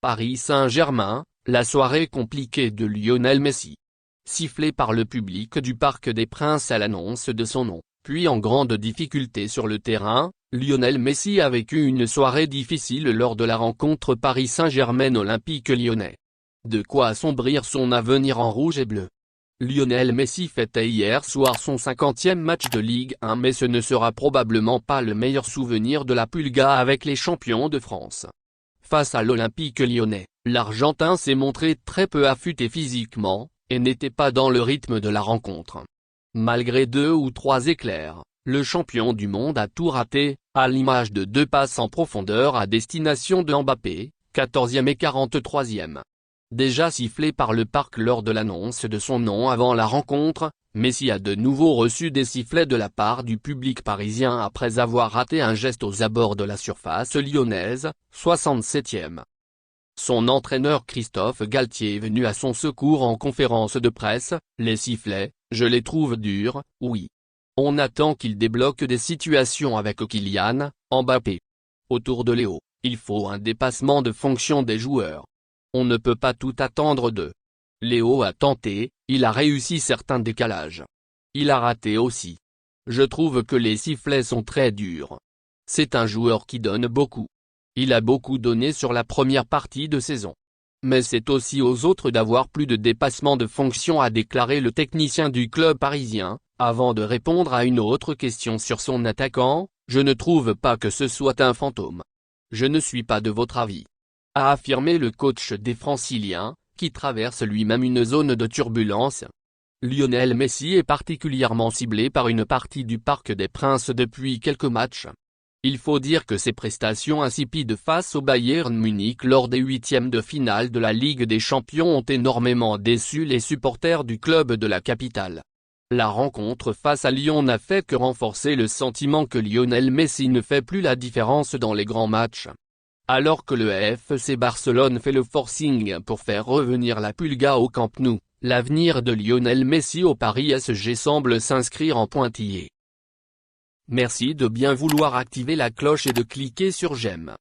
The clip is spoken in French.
Paris Saint-Germain, la soirée compliquée de Lionel Messi. Sifflé par le public du Parc des Princes à l'annonce de son nom, puis en grande difficulté sur le terrain, Lionel Messi a vécu une soirée difficile lors de la rencontre Paris Saint-Germain-Olympique Lyonnais. De quoi assombrir son avenir en rouge et bleu. Lionel Messi fêtait hier soir son 50e match de Ligue 1, mais ce ne sera probablement pas le meilleur souvenir de la Pulga avec les champions de France. Face à l'Olympique Lyonnais, l'Argentin s'est montré très peu affûté physiquement, et n'était pas dans le rythme de la rencontre. Malgré 2 ou 3 éclairs, le champion du monde a tout raté, à l'image de 2 passes en profondeur à destination de Mbappé, 14e et 43e. Déjà sifflé par le parc lors de l'annonce de son nom avant la rencontre, Messi a de nouveau reçu des sifflets de la part du public parisien après avoir raté un geste aux abords de la surface lyonnaise, 67e. Son entraîneur Christophe Galtier est venu à son secours en conférence de presse. Les sifflets, je les trouve durs, oui. On attend qu'il débloque des situations avec Kylian Mbappé. Autour de Léo, il faut un dépassement de fonction des joueurs. On ne peut pas tout attendre d'eux. Léo a tenté, il a réussi certains décalages. Il a raté aussi. Je trouve que les sifflets sont très durs. C'est un joueur qui donne beaucoup. Il a beaucoup donné sur la première partie de saison. Mais c'est aussi aux autres d'avoir plus de dépassement de fonction, a déclaré le technicien du club parisien, avant de répondre à une autre question sur son attaquant. Je ne trouve pas que ce soit un fantôme. Je ne suis pas de votre avis, a affirmé le coach des Franciliens, qui traverse lui-même une zone de turbulence. Lionel Messi est particulièrement ciblé par une partie du Parc des Princes depuis quelques matchs. Il faut dire que ses prestations insipides face au Bayern Munich lors des huitièmes de finale de la Ligue des Champions ont énormément déçu les supporters du club de la capitale. La rencontre face à Lyon n'a fait que renforcer le sentiment que Lionel Messi ne fait plus la différence dans les grands matchs. Alors que le FC Barcelone fait le forcing pour faire revenir la Pulga au Camp Nou, l'avenir de Lionel Messi au Paris SG semble s'inscrire en pointillé. Merci de bien vouloir activer la cloche et de cliquer sur j'aime.